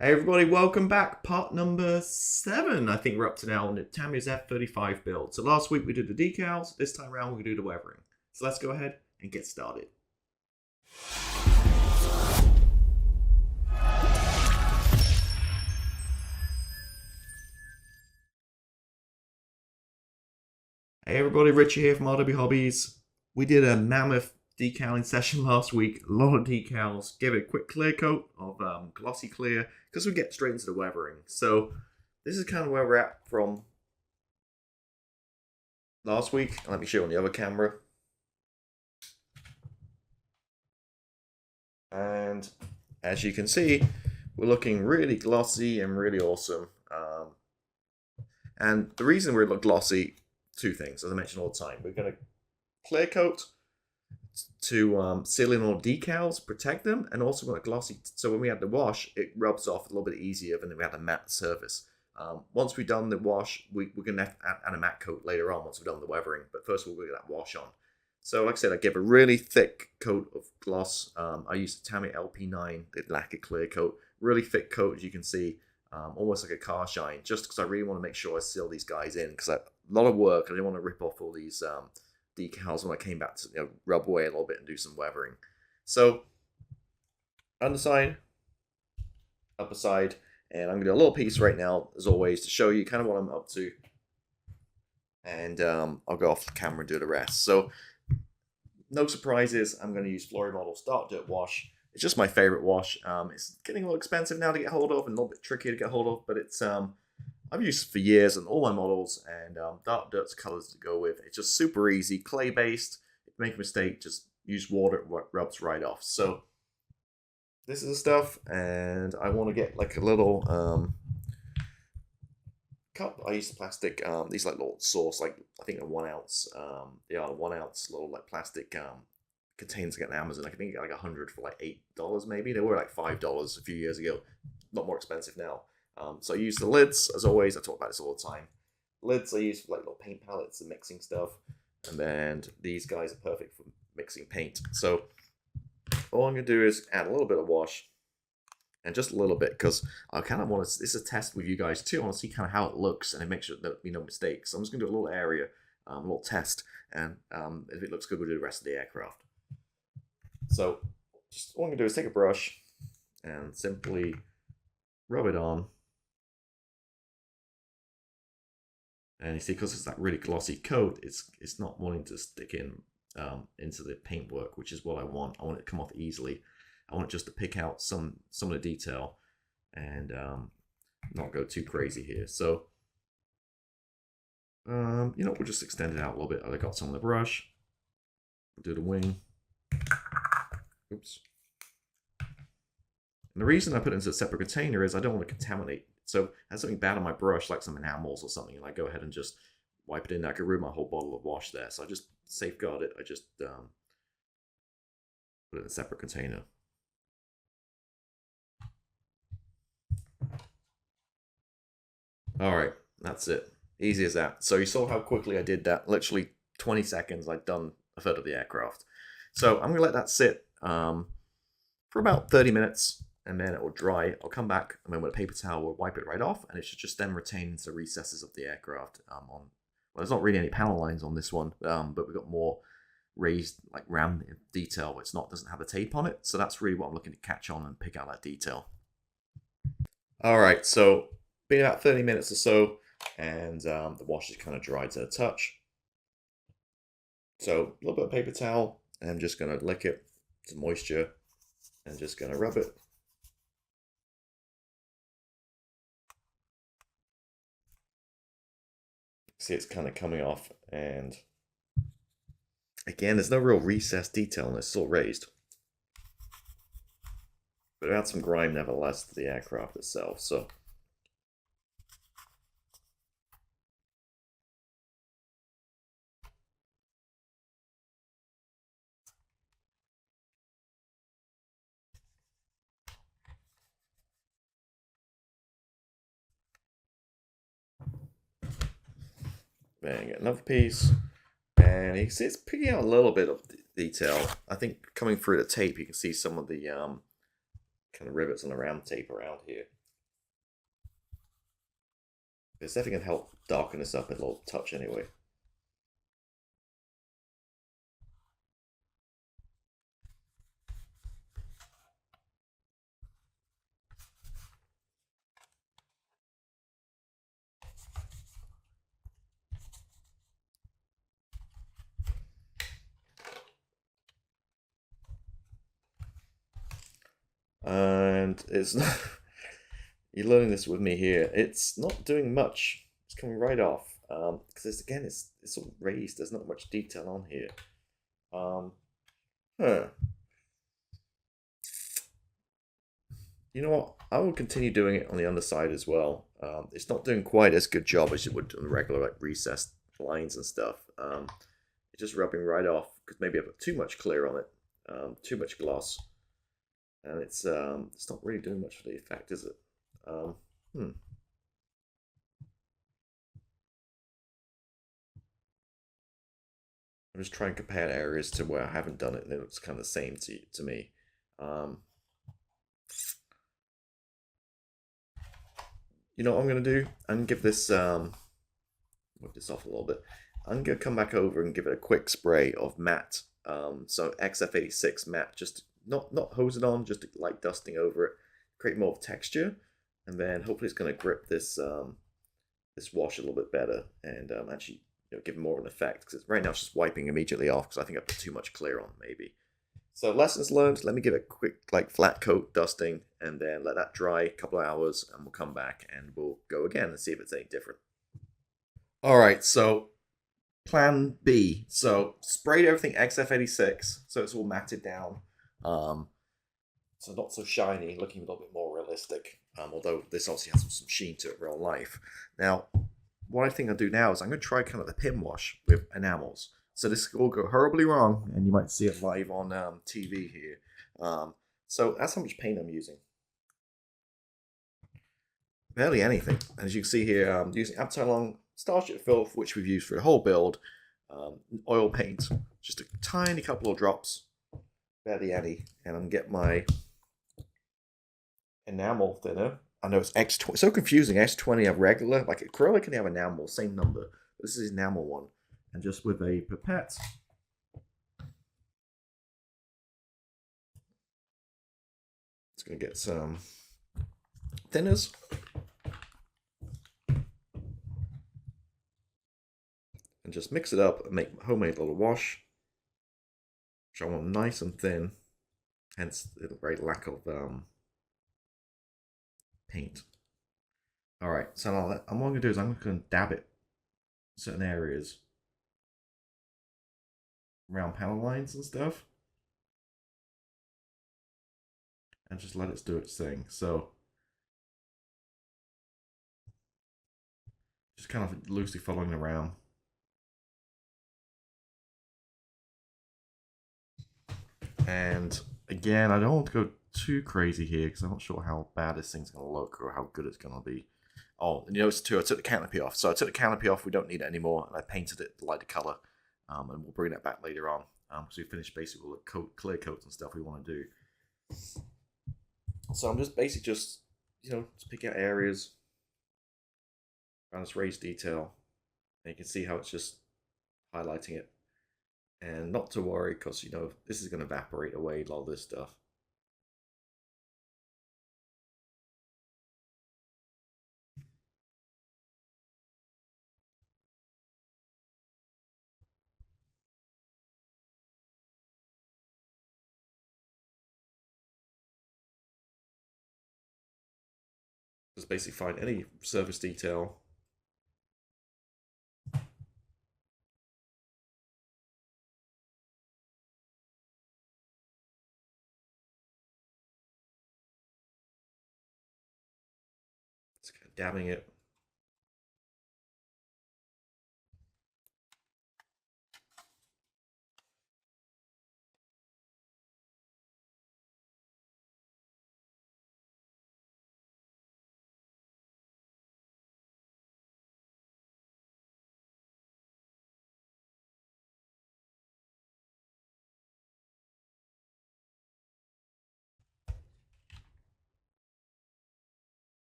Hey everybody, welcome back. Part number 7, I think we're up to now on the Tamiya's F-35 build. So last week we did the decals, this time around we do the weathering. So let's go ahead and get started. Hey everybody, Richie here from RW Hobbies. We did a mammoth decaling session last week, a lot of decals, gave it a quick clear coat of glossy clear, because we get straight into the weathering. So this is kind of where we're at from last week. Let me show you on the other camera. And as you can see, we're looking really glossy and really awesome. And the reason we're glossy, two things, as I mentioned all the time. We're going to clear coat to seal in all decals, protect them, and also want a glossy, so when we add the wash, it rubs off a little bit easier than if we had a matte surface. Once we've done the wash, we're going to add a matte coat later on once we've done the weathering, but first we'll get that wash on. So like I said, I give a really thick coat of gloss. I used the Tamiya LP9, the lacquer clear coat. Really thick coat, as you can see, almost like a car shine, just because I really want to make sure I seal these guys in, because a lot of work. I didn't want to rip off all these decals when I came back to rub away a little bit and do some weathering. So underside, upper side, and I'm going to do a little piece right now, as always, to show you kind of what I'm up to. And I'll go off the camera and do the rest. So no surprises, I'm going to use Flory Model's Dark Dirt Wash. It's just my favorite wash. It's getting a little expensive now to get hold of and a little bit trickier to get hold of, but it's I've used it for years on all my models, and Dark Dirt's colors to go with. It's just super easy, clay based. If you make a mistake, just use water, it rubs right off. So this is the stuff, and I want to get like a little cup. I use plastic, these like little sauce, like I think a 1 ounce, they are 1 ounce little like plastic containers I get on Amazon. I think you get like 100 for like $8 maybe. They were like $5 a few years ago. A lot more expensive now. So I use the lids, as always. I talk about this all the time. Lids I use for like little paint palettes and mixing stuff. And then these guys are perfect for mixing paint. So all I'm going to do is add a little bit of wash. And just a little bit, because I kind of want to, this is a test with you guys too. I want to see kind of how it looks and make sure that there be no mistakes. So I'm just going to do a little area, a little test. And if it looks good, we'll do the rest of the aircraft. So just all I'm going to do is take a brush and simply rub it on. And you see, because it's that really glossy coat, it's not wanting to stick in into the paintwork, which is what I want. I want it to come off easily. I want it just to pick out some of the detail and not go too crazy here. So, we'll just extend it out a little bit. I got some on the brush. We'll do the wing. Oops. And the reason I put it into a separate container is I don't want to contaminate. So if I have something bad on my brush, like some enamels or something, and I go ahead and just wipe it in, I could ruin my whole bottle of wash there. So I just safeguard it. I just put it in a separate container. All right, that's it. Easy as that. So you saw how quickly I did that. Literally 20 seconds, I'd done a third of the aircraft. So I'm going to let that sit for about 30 minutes, and then it will dry. I'll come back, and then with a paper towel, we'll wipe it right off, and it should just then retain the recesses of the aircraft. Well, there's not really any panel lines on this one, but we've got more raised like ram detail, which doesn't have a tape on it. So that's really what I'm looking to catch on and pick out that detail. All right, so been about 30 minutes or so, and the wash is kind of dry to the touch. So a little bit of paper towel, and I'm just going to lick it to moisture, and just going to rub it. See, it's kind of coming off, and again, there's no real recessed detail, and it's still raised. But it adds some grime nevertheless to the aircraft itself, so. Bang, another piece, and you can see it's picking out a little bit of detail. I think coming through the tape, you can see some of the kind of rivets on the round tape around here. It's definitely going to help darken this up a little touch anyway. And it's not, you're learning this with me here. It's not doing much. It's coming right off. Because it's all raised. There's not much detail on here. Um, huh. You know what? I will continue doing it on the underside as well. It's not doing quite as good job as it would on the regular like recessed lines and stuff. It's just rubbing right off because maybe I put too much clear on it, too much gloss, and it's not really doing much for the effect, is it? Um, hmm. I'm just trying to compare areas to where I haven't done it, and it looks kind of the same to me. Um, you know what I'm gonna do? I'm gonna give this whip this off a little bit. I'm gonna come back over and give it a quick spray of matte. So XF86 matte, just not hose it on, just like dusting over it, create more of texture, and then hopefully it's gonna grip this wash a little bit better and actually give it more of an effect. Because right now it's just wiping immediately off because I think I put too much clear on maybe. So lessons learned. Let me give it a quick like flat coat dusting, and then let that dry a couple of hours, and we'll come back and we'll go again and see if it's any different. All right, so plan B. So sprayed everything XF86, so it's all matted down. Um, so not so shiny, looking a little bit more realistic. Although this obviously has some sheen to it, real life. Now, what I think I'll do now is I'm going to try kind of the pin wash with enamels. So this will go horribly wrong, and you might see it live on TV here. So that's how much paint I'm using. Barely anything. As you can see here, I'm using Abtalon Starship Filth, which we've used for the whole build. Oil paint, just a tiny couple of drops, barely any, and I'm getting my enamel thinner. I know it's X20, so confusing. X20 have regular, like acrylic can have enamel, same number, but this is enamel one, and just with a pipette. It's gonna get some thinners. And just mix it up and make a homemade little wash, which I want nice and thin, hence the very lack of paint. All right, so now what I'm gonna do is I'm gonna dab it in certain areas around panel lines and stuff, and just let it do its thing. So just kind of loosely following around. And again, I don't want to go too crazy here because I'm not sure how bad this thing's going to look or how good it's going to be. Oh, and you notice too, I took the canopy off. So I took the canopy off, we don't need it anymore, and I painted it the lighter color. And we'll bring that back later on. So we finished basically all the clear coats and stuff we want to do. So I'm just basically just pick out areas around this raised detail, and you can see how it's just highlighting it. And not to worry, because this is going to evaporate away a lot of this stuff. Just basically find any surface detail. Just kind of dabbing it.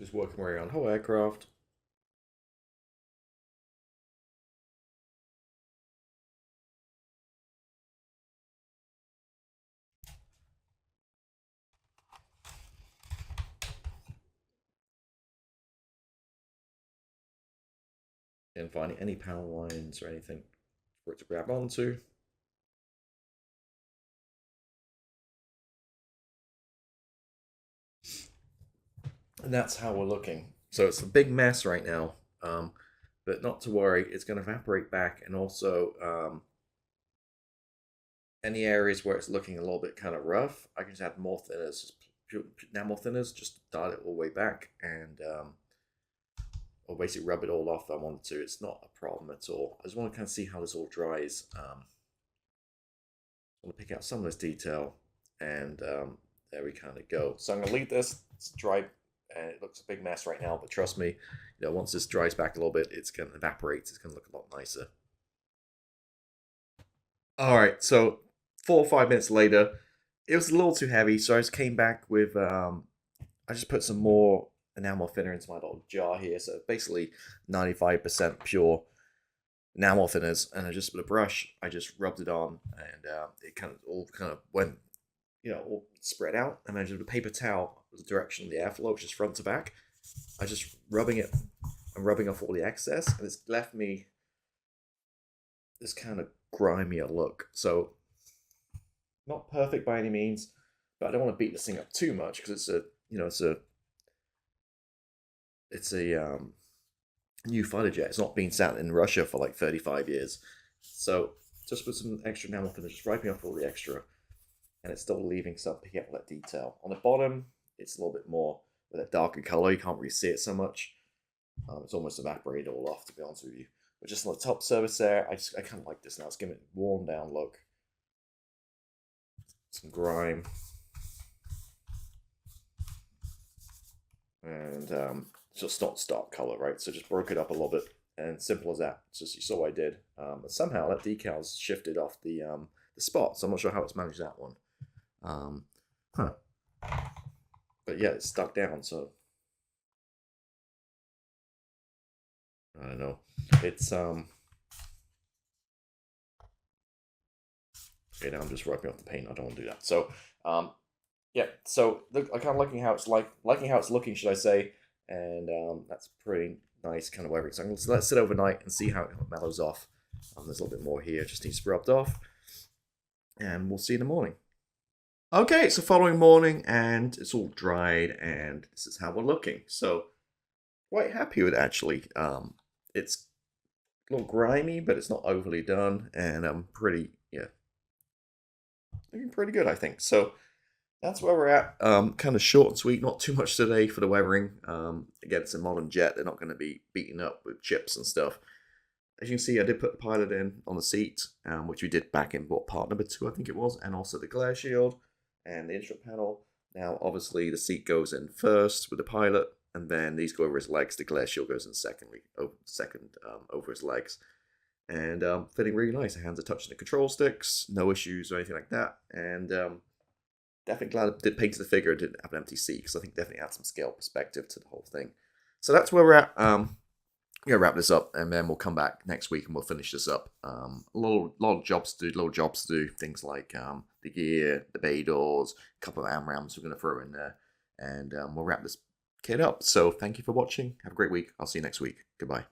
Just working my way around the whole aircraft. And finding any power lines or anything for it to grab onto. And that's how we're looking. So it's a big mess right now, but not to worry, it's going to evaporate back. And also, any areas where it's looking a little bit kind of rough, I can just add more thinners, enamel thinners, just dart it all the way back, and or basically rub it all off if I wanted to. It's not a problem at all. I just want to kind of see how this all dries. I want to pick out some of this detail, and there we kind of go. So I'm going to leave this. It's dry, and it looks a big mess right now, but trust me, once this dries back a little bit, it's going to evaporate. It's going to look a lot nicer. All right, so 4 or 5 minutes later, it was a little too heavy, so I just came back with I just put some more enamel thinner into my little jar here. So basically 95% pure enamel thinners, and I just with a brush, I just rubbed it on, and it kind of went, all spread out. And I just with a paper towel, the direction of the airflow, which is front to back, I just rubbing it and rubbing off all the excess, and it's left me this kind of grimier look. So not perfect by any means, but I don't want to beat this thing up too much because it's a new fighter jet. It's not been sat in Russia for like 35 years. So just put some extra enamel finish, just wiping off all the extra, and it's still leaving some picking up that detail. On the bottom, it's a little bit more with a darker color. You can't really see it so much. It's almost evaporated all off, to be honest with you. But just on the top surface there, I kind of like this now. It's giving it a worn down look. Some grime. And just not stark color, right? So just broke it up a little bit, and simple as that. It's just you saw what I did. But somehow that decal's shifted off the spot, so I'm not sure how it's managed that one. Huh. But yeah, it's stuck down, so I don't know. It's okay, now I'm just wiping off the paint. I don't want to do that. So yeah, so look, I kind of liking how it's looking, should I say? And that's pretty nice kind of weathering. So I'm going to let it sit overnight and see how it mellows off. There's a little bit more here, just needs rubbed off, and we'll see in the morning. Okay, it's the following morning, and it's all dried, and this is how we're looking. So quite happy with it, actually. It's a little grimy, but it's not overly done, and I'm looking pretty good, I think. So that's where we're at. Kind of short and sweet, not too much today for the weathering. Again, it's a modern jet. They're not going to be beaten up with chips and stuff. As you can see, I did put the pilot in on the seat, which we did back in part number 2, I think it was, and also the glare shield and the instrument panel. Now, obviously, the seat goes in first with the pilot, and then these go over his legs. The glare shield goes in second over his legs. And fitting really nice. The hands are touching the control sticks, no issues or anything like that. And definitely glad I did paint the figure and didn't have an empty seat, because I think definitely adds some scale perspective to the whole thing. So that's where we're at. I'm gonna wrap this up, and then we'll come back next week and we'll finish this up. A lot of jobs to do, little jobs to do. Things like the gear, the bay doors, a couple of AMRAMs we're gonna throw in there, and we'll wrap this kit up. So thank you for watching. Have a great week. I'll see you next week. Goodbye.